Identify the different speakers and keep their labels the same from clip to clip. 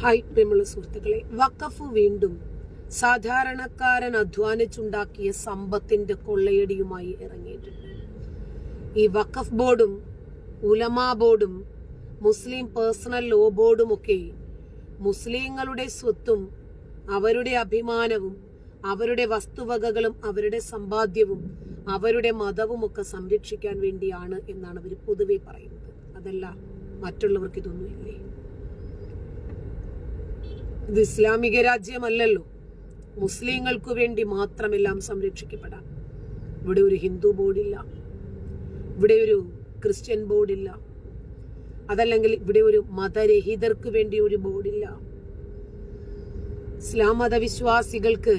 Speaker 1: Hi പ്രിയമുള്ള സുഹൃത്തുക്കളെ, വഖഫ് വീണ്ടും സാധാരണക്കാരൻ അധ്വാനിച്ചുണ്ടാക്കിയ സമ്പത്തിന്റെ കൊള്ളയടിയുമായി ഇറങ്ങിയിട്ടുണ്ട്. ഈ വഖഫ് ബോർഡും ഉലമാ ബോർഡും മുസ്ലിം പേഴ്സണൽ ലോ ബോർഡും ഒക്കെ മുസ്ലിങ്ങളുടെ സ്വത്തും അവരുടെ അഭിമാനവും അവരുടെ വസ്തുവകകളും അവരുടെ സമ്പാദ്യവും അവരുടെ മതവും ഒക്കെ സംരക്ഷിക്കാൻ വേണ്ടിയാണ് എന്നാണ് അവർ പൊതുവെ പറയുന്നത്. അതല്ല, മറ്റുള്ളവർക്ക് ഇതൊന്നുമില്ലേ? ഇത് ഇസ്ലാമിക രാജ്യമല്ലല്ലോ. മുസ്ലിങ്ങൾക്ക് വേണ്ടി മാത്രമെല്ലാം സംരക്ഷിക്കപ്പെടാം. ഇവിടെ ഒരു ഹിന്ദു ബോർഡില്ല, ഇവിടെ ഒരു ക്രിസ്ത്യൻ ബോർഡില്ല, അതല്ലെങ്കിൽ ഇവിടെ ഒരു മതരഹിതർക്ക് വേണ്ടി ഒരു ബോർഡില്ല. ഇസ്ലാം മതവിശ്വാസികൾക്ക്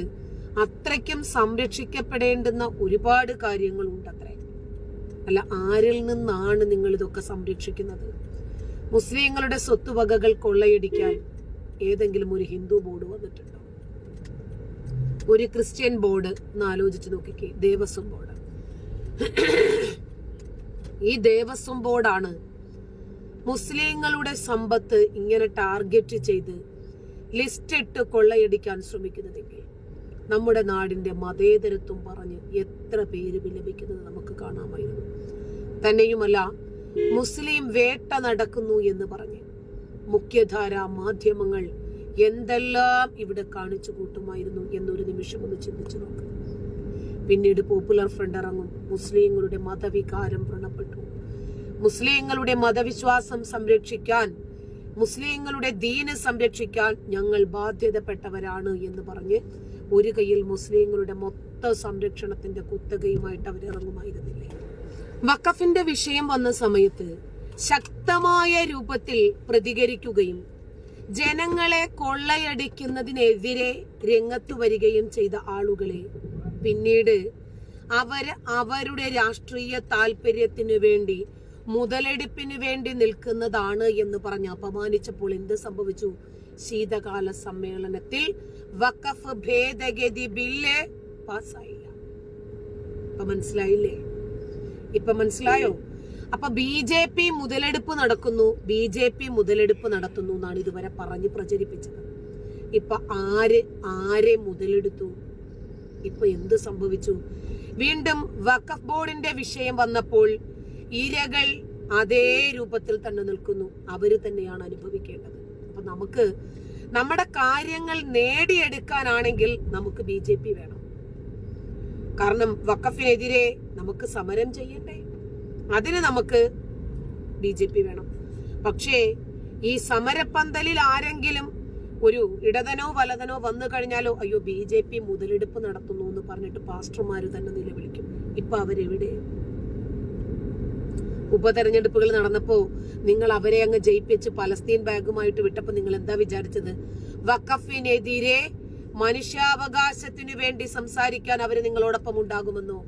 Speaker 1: അത്രയ്ക്കും സംരക്ഷിക്കപ്പെടേണ്ടുന്ന ഒരുപാട് കാര്യങ്ങളുണ്ട് അത്രേ. അല്ല, ആരിൽ നിന്നാണ് നിങ്ങൾ ഇതൊക്കെ സംരക്ഷിക്കുന്നത്? മുസ്ലിങ്ങളുടെ സ്വത്തുവകകൾ കൊള്ളയടിക്കാൻ ഏതെങ്കിലും ഒരു ഹിന്ദു ബോർഡ് വന്നിട്ടുണ്ടോ? ഒരു ക്രിസ്ത്യൻ ബോർഡ് എന്ന് ആലോചിച്ച് നോക്കിക്കേ. ദേവസ്വം ബോർഡ്. ഈ ദേവസ്വം ബോർഡാണ് മുസ്ലിങ്ങളുടെ സമ്പത്ത് ഇങ്ങനെ ടാർഗറ്റ് ചെയ്ത് ലിസ്റ്റ് ഇട്ട് കൊള്ളയടിക്കാൻ ശ്രമിക്കുന്നതെങ്കിൽ നമ്മുടെ നാടിന്റെ മതേതരത്വം പറഞ്ഞ് എത്ര പേര് വിലപിക്കുന്നത് നമുക്ക് കാണാമായിരുന്നു. തന്നെയുമല്ല, മുസ്ലിം വേട്ട നടക്കുന്നു എന്ന് പറഞ്ഞ് മുഖ്യധാര മാധ്യമങ്ങൾ എന്തെല്ലാം ഇവിടെ കാണിച്ചു കൂട്ടുമായിരുന്നു എന്നൊരു നിമിഷം ഒന്ന് ചിന്തിച്ചു നോക്ക്. പിന്നീട് പോപ്പുലർ ഫ്രണ്ട് ഇറങ്ങും, മുസ്ലിങ്ങളുടെ മതവികാരം വ്രണപ്പെട്ടു, മുസ്ലിങ്ങളുടെ മതവിശ്വാസം സംരക്ഷിക്കാൻ, മുസ്ലിങ്ങളുടെ ദീന് സംരക്ഷിക്കാൻ ഞങ്ങൾ ബാധ്യതപ്പെട്ടവരാണ് എന്ന് പറഞ്ഞ് ഒരു കയ്യിൽ മുസ്ലിങ്ങളുടെ മൊത്ത സംരക്ഷണത്തിന്റെ കുത്തകയുമായിട്ട് അവരിറങ്ങുമായിരുന്നില്ലേ? വഖഫിന്റെ വിഷയം വന്ന സമയത്ത് ശക്തമായ രൂപത്തിൽ പ്രതികരിക്കുകയും ജനങ്ങളെ കൊള്ളയടിക്കുന്നതിനെതിരെ രംഗത്തു വരികയും ചെയ്ത ആളുകളെ പിന്നീട് അവരുടെ രാഷ്ട്രീയ താല്പര്യത്തിനു വേണ്ടി, മുതലെടുപ്പിന് വേണ്ടി നിൽക്കുന്നതാണ് എന്ന് പറഞ്ഞ് അപമാനിച്ചപ്പോൾ എന്ത് സംഭവിച്ചു? ശീതകാല സമ്മേളനത്തിൽ വഖഫ് ഭേദഗതി ബില്ല് പാസ്സായില്ല. ഇപ്പൊ മനസ്സിലായില്ലേ? ഇപ്പൊ മനസ്സിലായോ? അപ്പൊ BJP മുതലെടുപ്പ് നടക്കുന്നു, BJP മുതലെടുപ്പ് നടത്തുന്നു എന്നാണ് ഇതുവരെ പറഞ്ഞ് പ്രചരിപ്പിച്ചത്. ഇപ്പൊ ആരെ മുതലെടുത്തു? ഇപ്പൊ എന്ത് സംഭവിച്ചു? വീണ്ടും വഖഫ് ബോർഡിന്റെ വിഷയം വന്നപ്പോൾ ഇരകൾ അതേ രൂപത്തിൽ തന്നെ നിൽക്കുന്നു. അവര് തന്നെയാണ് അനുഭവിക്കേണ്ടത്. അപ്പൊ നമുക്ക് നമ്മുടെ കാര്യങ്ങൾ നേടിയെടുക്കാനാണെങ്കിൽ നമുക്ക് BJP വേണം. കാരണം വഖഫിനെതിരെ നമുക്ക് സമരം ചെയ്യണ്ടേ? അതിന് നമുക്ക് BJP വേണം. പക്ഷേ ഈ സമരപ്പന്തലിൽ ആരെങ്കിലും ഒരു ഇടതനോ വലതനോ വന്നു കഴിഞ്ഞാലോ അയ്യോ BJP മുതലെടുപ്പ് നടത്തുന്നു എന്ന് പറഞ്ഞിട്ട് പാസ്റ്റർമാര് തന്നെ നിലവിളിക്കും. ഇപ്പൊ അവരെവിടെ? ഉപതെരഞ്ഞെടുപ്പുകൾ നടന്നപ്പോ നിങ്ങൾ അവരെ അങ്ങ് ജയിപ്പിച്ച് പലസ്തീൻ ബാഗുമായിട്ട് വിട്ടപ്പോ നിങ്ങൾ എന്താ വിചാരിച്ചത്? വഖഫിനെതിരെ മനുഷ്യാവകാശത്തിനു വേണ്ടി സംസാരിക്കാൻ അവര് നിങ്ങളോടൊപ്പം ഉണ്ടാകുമെന്നോ?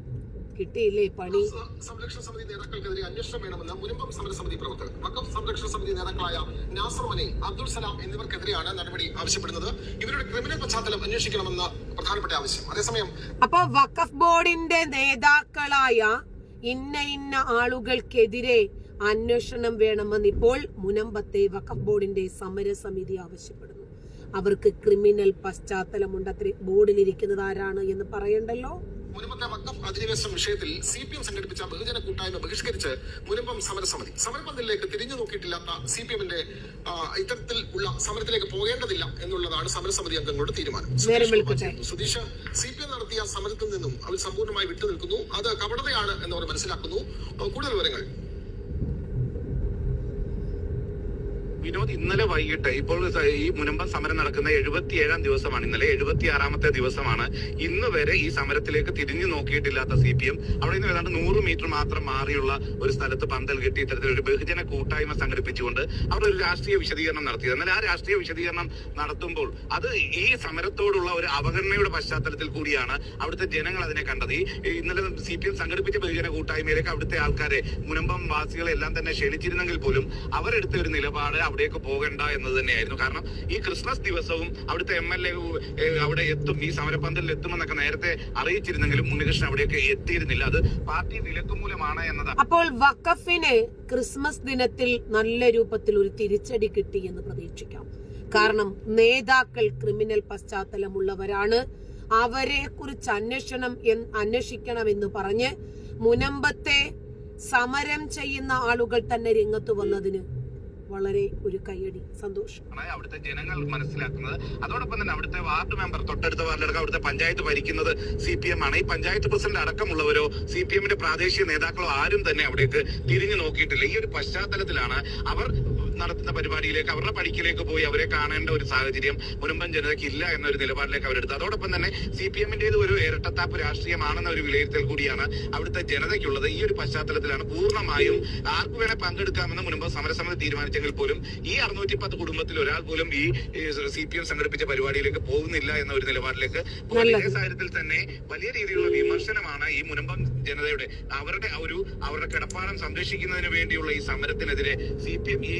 Speaker 1: കിട്ടിയില്ലേ പണി?
Speaker 2: സംരക്ഷണ സമിതി നേതാക്കൾക്കെതിരെ അന്വേഷണം വേണമെന്ന് മുനമ്പം സമരസമിതി പ്രവർത്തകർ. വഖഫ് സംരക്ഷണ സമിതി നേതാക്കളായ നാസർ മനി, അബ്ദുൾ സലാം എന്നിവർക്കെതിരെയാണ് നടപടി ആവശ്യപ്പെടുന്നത്. ഇവരുടെ ക്രിമിനൽ പശ്ചാത്തലം അന്വേഷിക്കണമെന്ന് പ്രധാനപ്പെട്ട ആവശ്യം. അതേസമയം
Speaker 1: അപ്പൊ വഖഫ് ബോർഡിന്റെ നേതാക്കളായ ഇന്ന ആളുകൾക്കെതിരെ അന്വേഷണം വേണമെന്ന് ഇപ്പോൾ മുനമ്പത്തെ വഖഫ് ബോർഡിന്റെ സമരസമിതി ആവശ്യപ്പെടുന്നു. അവർക്ക് ക്രിമിനൽ പശ്ചാത്തലമുണ്ട്. അത്ര ബോർഡിലിരിക്കുന്നത് ആരാണ് എന്ന് പറയണ്ടല്ലോ.
Speaker 2: മുനമ്പത്തെ വഖഫ് അധിനിവേശം വിഷയത്തിൽ CPM സംഘടിപ്പിച്ച ബഹുജന കൂട്ടായ്മ ബഹിഷ്കരിച്ച് മുനമ്പം സമരസമിതി. സമരപന്തലിലേക്ക് തിരിഞ്ഞു നോക്കിയിട്ടില്ലാത്ത CPMന്റെ ഇത്തരത്തിൽ ഉള്ള സമരത്തിലേക്ക് പോകേണ്ടതില്ല എന്നുള്ളതാണ് സമരസമിതി അംഗങ്ങളുടെ തീരുമാനം. സുധീഷ്, CPM നടത്തിയ സമരത്തിൽ നിന്നും അവർ സമ്പൂർണ്ണമായി വിട്ടുനിൽക്കുന്നു. അത് കപടതയാണ് എന്നവർ മനസ്സിലാക്കുന്നു. കൂടുതൽ വിവരങ്ങൾ
Speaker 3: വിനോദ്. ഇന്നലെ വൈകിട്ട് ഇപ്പോൾ ഈ മുനമ്പം സമരം നടക്കുന്ന 77-ാം ദിവസമാണ്. ഇന്നലെ 76-ാമത്തെ ദിവസമാണ്. ഇന്ന് വരെ ഈ സമരത്തിലേക്ക് തിരിഞ്ഞു നോക്കിയിട്ടില്ലാത്ത CPM അവിടെ നിന്ന് ഏതാണ്ട് 100 മീറ്റർ മാത്രം മാറിയുള്ള ഒരു സ്ഥലത്ത് പന്തൽ കെട്ടി ഇത്തരത്തിലൊരു ബഹുജന കൂട്ടായ്മ സംഘടിപ്പിച്ചുകൊണ്ട് അവിടെ ഒരു രാഷ്ട്രീയ വിശദീകരണം നടത്തിയത്. എന്നാൽ ആ രാഷ്ട്രീയ വിശദീകരണം നടത്തുമ്പോൾ അത് ഈ സമരത്തോടുള്ള ഒരു അവഗണനയുടെ പശ്ചാത്തലത്തിൽ കൂടിയാണ് അവിടുത്തെ ജനങ്ങൾ അതിനെ കണ്ടത്. ഇന്നലെ CPM സംഘടിപ്പിച്ച ബഹുജന കൂട്ടായ്മയിലേക്ക് അവിടുത്തെ ആൾക്കാരെ, മുനമ്പം വാസികളെ എല്ലാം തന്നെ ക്ഷണിച്ചിരുന്നെങ്കിൽ പോലും അവരെടുത്ത ഒരു നിലപാട് അവിടേക്ക് പോകണ്ട എന്നത് തന്നെയായിരുന്നു. കാരണം ഈ ക്രിസ്മസ് ദിവസവും അവിടുത്തെ MLA അവിടെ എത്തും, ഈ സമരപന്തലിൽ എത്തുമെന്നൊക്കെ നേരത്തെ അറിയിച്ചിരുന്നെങ്കിലും ഉണ്ണികൃഷ്ണൻ അവിടേക്ക് എത്തിയിരുന്നില്ല. അത് പാർട്ടി വിലക്കുമൂലമാണ് എന്നതാണ്.
Speaker 1: അപ്പോൾ വഖഫിന് ക്രിസ്മസ് ദിനത്തിൽ നല്ല രൂപത്തിൽ ഒരു തിരിച്ചടി കിട്ടി എന്ന് പ്രതീക്ഷിക്കാം. കാരണം നേതാക്കൾ ക്രിമിനൽ പശ്ചാത്തലമുള്ളവരാണ്, അവരെ കുറിച്ച് അന്വേഷിക്കണമെന്ന് പറഞ്ഞ് മുനമ്പത്തെ സമരം ചെയ്യുന്ന ആളുകൾ തന്നെ രംഗത്ത് വന്നതിന് വളരെ ഒരു കയ്യടി, സന്തോഷം.
Speaker 3: അവിടുത്തെ ജനങ്ങൾ മനസ്സിലാക്കുന്നത്. അതോടൊപ്പം തന്നെ അവിടുത്തെ വാർഡ് മെമ്പർ, തൊട്ടടുത്ത വാർഡിലടക്കം അവിടുത്തെ പഞ്ചായത്ത് ഭരിക്കുന്നത് CPM ആണ്. ഈ പഞ്ചായത്ത് പ്രസിഡന്റ് അടക്കമുള്ളവരോ CPM-ന്റെ പ്രാദേശിക നേതാക്കളോ ആരും തന്നെ അവിടേക്ക് തിരിഞ്ഞു നോക്കിയിട്ടില്ല. ഈ ഒരു പശ്ചാത്തലത്തിലാണ് അവർ നടത്തുന്ന പരിപാടിയിലേക്ക്, അവരുടെ പടിക്കിലേക്ക് പോയി അവരെ കാണേണ്ട ഒരു സാഹചര്യം മുനമ്പം ജനതയ്ക്ക് ഇല്ല എന്നൊരു നിലപാടിലേക്ക് അവരെടുത്തു. അതോടൊപ്പം തന്നെ CPM-ന്റേത് ഒരു ഇരട്ടത്താപ്പ് രാഷ്ട്രീയമാണെന്ന ഒരു വിലയിരുത്തൽ കൂടിയാണ് അവിടുത്തെ ജനതയ്ക്കുള്ളത്. ഈ ഒരു പശ്ചാത്തലത്തിലാണ് പൂർണ്ണമായും ആർക്കു വേണേ പങ്കെടുക്കാമെന്ന് മുൻപ് സമരസമിതി തീരുമാനിച്ചെങ്കിൽ പോലും ഈ 610 കുടുംബത്തിൽ ഒരാൾ പോലും ഈ CPM സംഘടിപ്പിച്ച പരിപാടിയിലേക്ക് പോകുന്നില്ല എന്ന ഒരു നിലപാടിലേക്ക് പോകുന്ന സാഹചര്യത്തിൽ തന്നെ വലിയ രീതിയിലുള്ള വിമർശനമാണ് ഈ മുനമ്പം ജനതയുടെ അവരുടെ കിടപ്പാടം സംരക്ഷിക്കുന്നതിന് വേണ്ടിയുള്ള ഈ സമരത്തിനെതിരെ CPM ഈ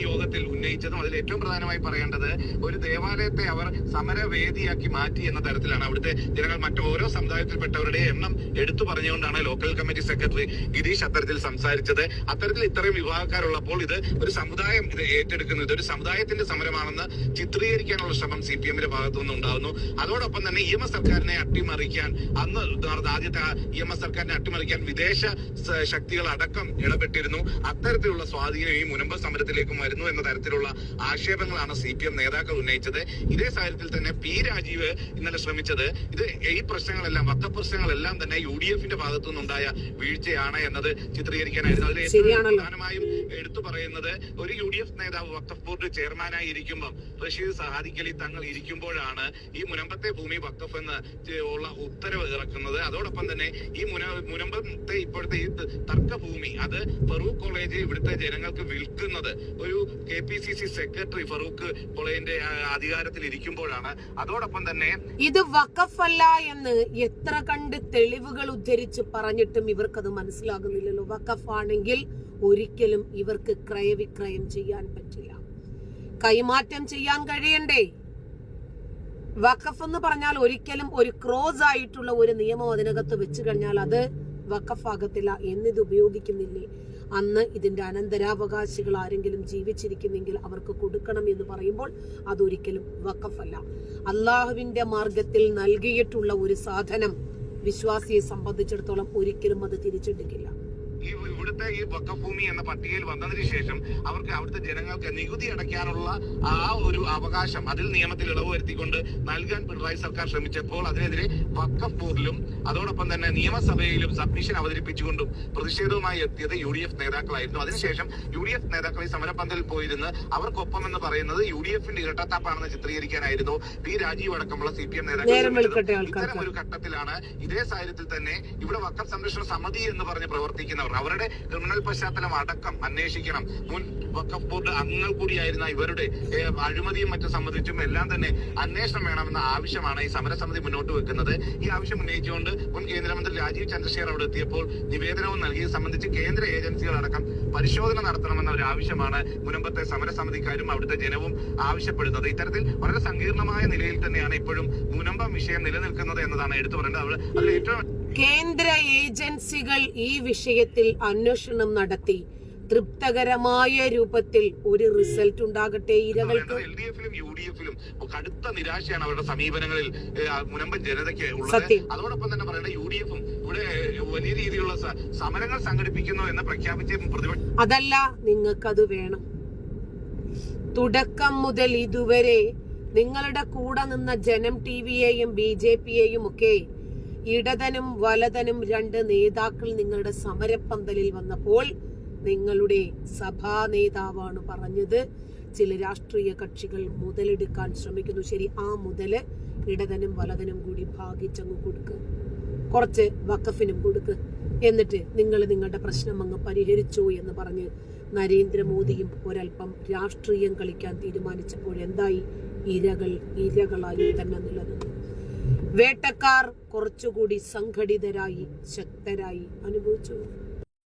Speaker 3: യോഗത്തിൽ ഉന്നയിച്ചതും. അതിൽ ഏറ്റവും പ്രധാനമായി പറയേണ്ടത്, ഒരു ദേവാലയത്തെ അവർ സമരവേദിയാക്കി മാറ്റി എന്ന തരത്തിലാണ് അവിടുത്തെ ജനങ്ങൾ മറ്റു ഓരോ സമുദായത്തിൽപ്പെട്ടവരുടെ എണ്ണം എടുത്തു പറഞ്ഞുകൊണ്ടാണ് ലോക്കൽ കമ്മിറ്റി സെക്രട്ടറി ഗിരീഷ് അത്തരത്തിൽ സംസാരിച്ചത്. അത്തരത്തിൽ ഇത്രയും വിഭാഗക്കാരുള്ളപ്പോൾ ഇത് ഒരു സമുദായം ഇത് ഏറ്റെടുക്കുന്നത്, ഇതൊരു സമുദായത്തിന്റെ സമരമാണെന്ന് ചിത്രീകരിക്കാനുള്ള ശ്രമം CPM-ന്റെ ഭാഗത്തുനിന്ന് ഉണ്ടാകുന്നു. അതോടൊപ്പം തന്നെ EMS സർക്കാരിനെ അട്ടിമറിക്കാൻ, അന്ന് നടന്ന ആദ്യത്തെ EMS സർക്കാരിനെ അട്ടിമറിക്കാൻ വിദേശ ശക്തികൾ അടക്കം ഇടപെട്ടിരുന്നു. അത്തരത്തിലുള്ള സ്വാധീനം ഈ മുനമ്പ സമരത്തിലേക്കും വരുന്നു എന്ന തരത്തിലുള്ള ആക്ഷേപങ്ങളാണ് CPM നേതാക്കൾ ഉന്നയിച്ചത്. ഇതേ സാഹചര്യത്തിൽ തന്നെ P. രാജീവ് ഇന്നലെ ശ്രമിച്ചത് ഈ പ്രശ്നങ്ങളെല്ലാം, പ്രശ്നങ്ങളെല്ലാം തന്നെ UDF-ന്റെ ഭാഗത്തുനിന്നുണ്ടായ വീഴ്ചയാണ് എന്നത് ചിത്രീകരിക്കാനായിരുന്നു. അതിൽ ഏറ്റവും പ്രധാനമായും എടുത്തു പറയുന്നത്, ഒരു UDF നേതാവ് വഖഫ് ബോർഡ് ചെയർമാനായി ഇരിക്കുമ്പം റഷീദ് സഹാദിഖ് അലി തങ്ങൾ ഇരിക്കുമ്പോഴാണ് ഈ മുനമ്പത്തെ ഭൂമി വഖഫ് എന്ന് ഉള്ള ഉത്തരവ് ഇറക്കുന്നത്. അതോടൊപ്പം തന്നെ ഈ മുനമ്പത്തെ ഇപ്പോഴത്തെ ഈ തർക്കഭൂമി അത് ഫറൂഖ് കോളേജ് ഇവിടുത്തെ ജനങ്ങൾക്ക് വിൽക്കുന്നത് ഒരു KPCC സെക്രട്ടറി ഫറൂഖ് കോളേജിന്റെ അധികാരത്തിൽ ഇരിക്കുമ്പോഴാണ്. അതോടൊപ്പം തന്നെ
Speaker 1: ഇത് വഖഫ് അല്ല എന്ന് എത്ര കണ്ട് തെളിവുകൾ ഉദ്ധരിച്ച് പറഞ്ഞിട്ടും ഇവർക്കത് മനസ്സിലാകുന്നില്ലല്ലോ. വഖഫ് ആണെങ്കിൽ ഒരിക്കലും ഇവർക്ക് ക്രയവിക്രയം ചെയ്യാൻ പറ്റില്ല, കൈമാറ്റം ചെയ്യാൻ കഴിയണ്ടേ. വഖഫ് എന്ന് പറഞ്ഞാൽ ഒരിക്കലും ഒരു ക്രോസ് ആയിട്ടുള്ള ഒരു നിയമം അതിനകത്ത് വെച്ച് കഴിഞ്ഞാൽ അത് വഖഫ് ആകത്തില്ല. എന്നിത് ഉപയോഗിക്കുന്നില്ലേ, അന്ന് ഇതിന്റെ അനന്തരാവകാശികൾ ആരെങ്കിലും ജീവിച്ചിരിക്കുന്നെങ്കിൽ അവർക്ക് കൊടുക്കണം എന്ന് പറയുമ്പോൾ അതൊരിക്കലും വഖഫ് അല്ല. അള്ളാഹുവിന്റെ മാർഗത്തിൽ നൽകിയിട്ടുള്ള ഒരു സാധനം വിശ്വാസിയെ സംബന്ധിച്ചിടത്തോളം ഒരിക്കലും അത് തിരിച്ചെടുക്കില്ല.
Speaker 3: ഇവിടുത്തെ ഈ വഖഫ് ഭൂമി എന്ന പട്ടികയിൽ വന്നതിന് ശേഷം അവർക്ക് അവിടുത്തെ ജനങ്ങൾക്ക് നികുതി അടയ്ക്കാനുള്ള ആ ഒരു അവകാശം അതിൽ നിയമത്തിൽ ഇളവ് വരുത്തിക്കൊണ്ട് നൽകാൻ പിണറായി സർക്കാർ ശ്രമിച്ചപ്പോൾ അതിനെതിരെ വഖഫ് ബോർഡിലും അതോടൊപ്പം തന്നെ നിയമസഭയിലും സബ്മിഷൻ അവതരിപ്പിച്ചുകൊണ്ടും പ്രതിഷേധവുമായി എത്തിയത് UDF നേതാക്കളായിരുന്നു. അതിനുശേഷം UDF നേതാക്കൾ ഈ സമരപന്തലിൽ പോയിരുന്ന് അവർക്കൊപ്പം എന്ന് പറയുന്നത് UDF-ന്റെ ഇരട്ടത്താപ്പാണെന്ന് ചിത്രീകരിക്കാനായിരുന്നു P. രാജീവ് അടക്കമുള്ള CPM നേതാക്കൾ. ഇത്തരം ഒരു ഘട്ടത്തിലാണ് ഇതേ സാഹചര്യത്തിൽ തന്നെ ഇവിടെ വഖഫ് സംരക്ഷണ സമിതി എന്ന് പറഞ്ഞ് പ്രവർത്തിക്കുന്നവർ, അവരുടെ ക്രിമിനൽ പശ്ചാത്തലം അടക്കം അന്വേഷിക്കണം. മുൻ വഖഫ് ബോർഡ് അംഗങ്ങൾ കൂടിയായിരുന്ന ഇവരുടെ അഴിമതിയും മറ്റും സംബന്ധിച്ചും എല്ലാം തന്നെ അന്വേഷണം വേണമെന്ന ആവശ്യമാണ് ഈ സമരസമിതി മുന്നോട്ട് വെക്കുന്നത്. ഈ ആവശ്യം ഉന്നയിച്ചുകൊണ്ട് മുൻ കേന്ദ്രമന്ത്രി രാജീവ് ചന്ദ്രശേഖർ അവിടെ എത്തിയപ്പോൾ നിവേദനവും നൽകിയത് സംബന്ധിച്ച് കേന്ദ്ര ഏജൻസികളടക്കം പരിശോധന നടത്തണമെന്ന ഒരു ആവശ്യമാണ് മുനമ്പത്തെ സമരസമിതിക്കാരും അവിടുത്തെ ജനവും ആവശ്യപ്പെടുന്നത്. ഇത്തരത്തിൽ വളരെ സങ്കീർണമായ നിലയിൽ തന്നെയാണ് ഇപ്പോഴും മുനമ്പം വിഷയം നിലനിൽക്കുന്നത് എന്നതാണ് എടുത്തു പറയേണ്ടത്. അതിൽ ഏറ്റവും
Speaker 1: കേന്ദ്ര ഏജൻസികൾ ഈ വിഷയത്തിൽ അന്വേഷണം നടത്തി തൃപ്തകരമായ രൂപത്തിൽ ഒരു റിസൾട്ട് ഉണ്ടാകട്ടെ. ഇരകൾക്ക്
Speaker 3: LDF-ലും UDF-ലും കടുത്ത നിരാശയാണ് അവരുടെ സമീപനങ്ങളിൽ മുനമ്പൻ ജനതയ്ക്ക് ഉള്ളത്. അതോടൊപ്പം തന്നെ പറയേണ്ട UDF-ഉം ഇവിടെ വലിയ രീതിയിലുള്ള സമരങ്ങൾ സംഘടിപ്പിക്കുന്നു എന്ന് പ്രഖ്യാപിച്ച പ്രതിപക്ഷം.
Speaker 1: അതല്ല, നിങ്ങൾക്കത് വേണം. തുടക്കം മുതൽ ഇതുവരെ നിങ്ങളുടെ കൂടെ നിന്ന ജനം TV-യെയും BJP-യെയും ഒക്കെ ഇടതനും വലതനും രണ്ട് നേതാക്കൾ നിങ്ങളുടെ സമരപ്പന്തലിൽ വന്നപ്പോൾ നിങ്ങളുടെ സഭാ നേതാവാണ് പറഞ്ഞത് ചില രാഷ്ട്രീയ കക്ഷികൾ മുതലെടുക്കാൻ ശ്രമിക്കുന്നു. ശരി, ആ മുതല് ഇടതനും വലതനും കൂടി ഭാഗിച്ചങ്ങ് കൊടുക്ക്, കുറച്ച് വഖഫിനും കൊടുക്ക്, എന്നിട്ട് നിങ്ങൾ നിങ്ങളുടെ പ്രശ്നം അങ്ങ് പരിഹരിച്ചോ എന്ന് പറഞ്ഞ് നരേന്ദ്രമോദിയും ഒരൽപ്പം രാഷ്ട്രീയം കളിക്കാൻ തീരുമാനിച്ചപ്പോൾ എന്തായി? ഇരകളായി തന്നെ നിലനിന്നു. വേട്ടക്കാർ കുറച്ചുകൂടി സംഘടിതരായി ശക്തരായി അനുഭവിച്ചു.